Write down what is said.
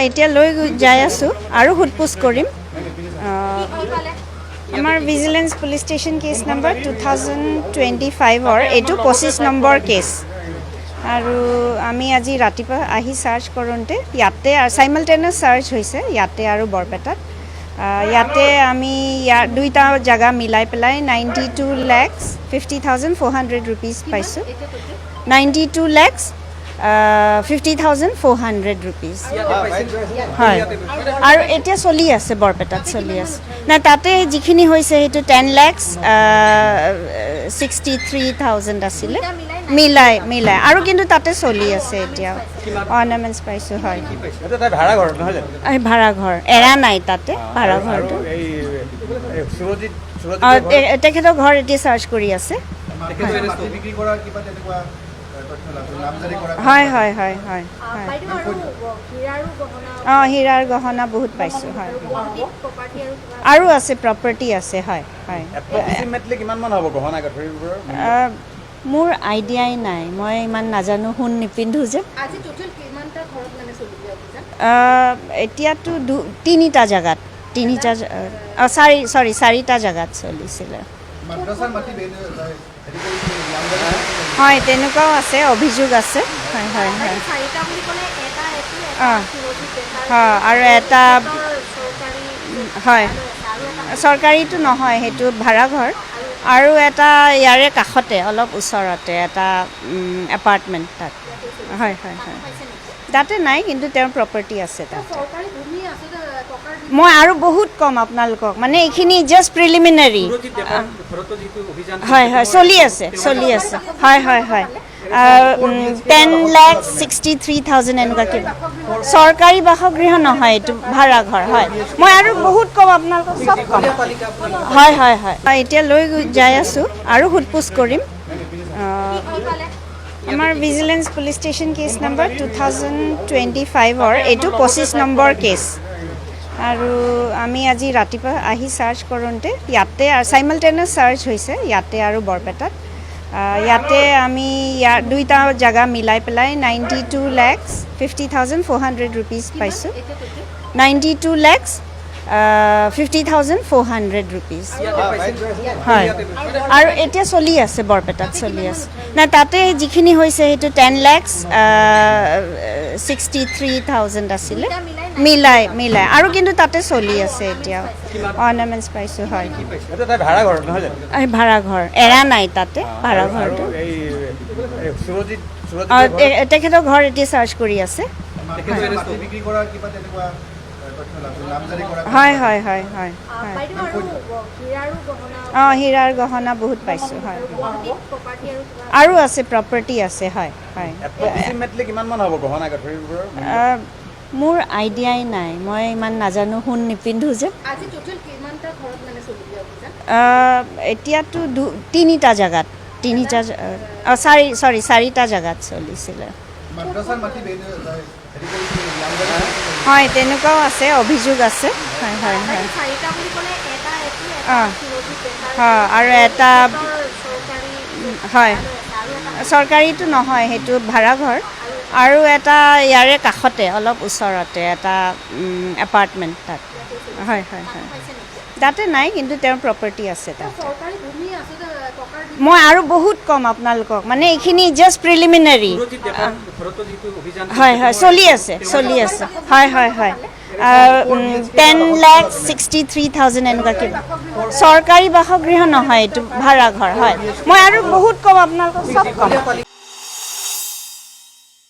এতিয়া লৈ যাই আছোঁ আৰু সোধপোছ কৰিম আমাৰ vigilance police station case number 2025 এইটো 25 নম্বৰ কেছ আৰু আমি আজি ৰাতিপুৱা আহি চাৰ্চ কৰোঁতে ইয়াতে সাইমালটেনিয়াছ চাৰ্চ হৈছে ইয়াতে আৰু বৰপেটাত ইয়াতে আমি দুইটা জাগা মিলাই পেলাই 92,50,400 rupees পাইছোঁ 92,50,400 rupees হয় আৰু এতিয়া চলি আছে বৰপেটাত চলি আছে না তাতে যিখিনি হৈছে সেইটো 10,63,000 আছিলে মিলাই আৰু কিন্তু তাতে চলি আছে এতিয়া অৰ্নামেণ্টছ পাইছোঁ হয় ভাড়া ঘৰ এৰা নাই তাতে ভাড়া ঘৰটো তেখেতৰ ঘৰ এতিয়া চাৰ্চ কৰি আছে হয় হয় হয় হয় অঁ হীৰাৰ গহনা বহুত পাইছোঁ হয় আৰু আছে প্ৰপাৰ্টি আছে হয় হয় মোৰ আইডিয়াই নাই মই ইমান নাজানো সোণ নিপিন্ধো যে এতিয়াতো তিনিটা জেগাত চাৰিটা জেগাত চলিছিলে হয় তেনেকুৱাও আছে অভিযোগ আছে হয় হয় হয় অঁ আৰু এটা হয় চৰকাৰীটো নহয় সেইটো ভাড়াঘৰ আৰু এটা ইয়াৰে কাষতে অলপ ওচৰতে এটা এপাৰ্টমেণ্ট তাত হয় হয় হয় তাতে নাই কিন্তু তেওঁৰ প্ৰপাৰ্টি আছে তাত মই আৰু বহুত কম আপোনালোকক মানে এইখিনি জাষ্ট প্ৰিলিমিনাৰী হয় হয় চলি আছে হয় হয় হয় 10,63,000 এনেকুৱা কিবা চৰকাৰী বাসগৃহ নহয় এইটো ভাড়াঘৰ হয় মই আৰু বহুত কম আপোনালোকক চব কম হয় হয় হয় এতিয়া লৈ যাই আছোঁ আৰু সোধপোছ কৰিম আমাৰ vigilance police station case number 2025 এইটো 25 নম্বৰ কেছ আৰু আমি আজি ৰাতিপুৱা আহি চাৰ্চ কৰোঁতে ইয়াতে সাইমালটেনিয়াছ চাৰ্চ হৈছে ইয়াতে আৰু বৰপেটাত ইয়াতে আমি দুইটা জাগা মিলাই পেলাই 92,50,400 rupees পাইছোঁ 92,50,400 rupees হয় আৰু এতিয়া চলি আছে বৰপেটাত চলি আছে না তাতে যিখিনি হৈছে সেইটো 10,63,000 আছিলে মিলাই আৰু কিন্তু তাতে চলি আছে এতিয়া অৰ্নামেণ্টছ পাইছোঁ হয় ভাড়া ঘৰ এৰা নাই তাতে ভাড়া ঘৰটো তেখেতৰ ঘৰ এতিয়া চাৰ্চ কৰি আছে হয় হয় হয় হয় অঁ হীৰাৰ গহনা বহুত পাইছোঁ হয় আৰু আছে প্ৰপাৰ্টি আছে হয় হয় মোৰ আইডিয়াই নাই মই ইমান নাজানো সোণ নিপিন্ধো যে এতিয়াতো তিনিটা জেগাত চাৰিটা জেগাত চলিছিলে হয় তেনেকুৱাও আছে অভিযোগ আছে হয় হয় হয় অঁ হয় আৰু এটা হয় চৰকাৰীটো নহয় সেইটো ভাড়াঘৰ আৰু এটা ইয়াৰে কাষতে অলপ ওচৰতে এটা এপাৰ্টমেণ্ট তাত হয় হয় হয় তাতে নাই কিন্তু তেওঁৰ প্ৰপাৰ্টি আছে তাত মই আৰু বহুত কম আপোনালোকক মানে এইখিনি জাষ্ট প্ৰিলিমিনাৰী হয় হয় চলি আছে হয় হয় হয় 10,63,000 এনেকুৱা কিবা চৰকাৰী বাসগৃহ নহয় এইটো ভাড়াঘৰ হয় মই আৰু বহুত কম আপোনালোকক চব কম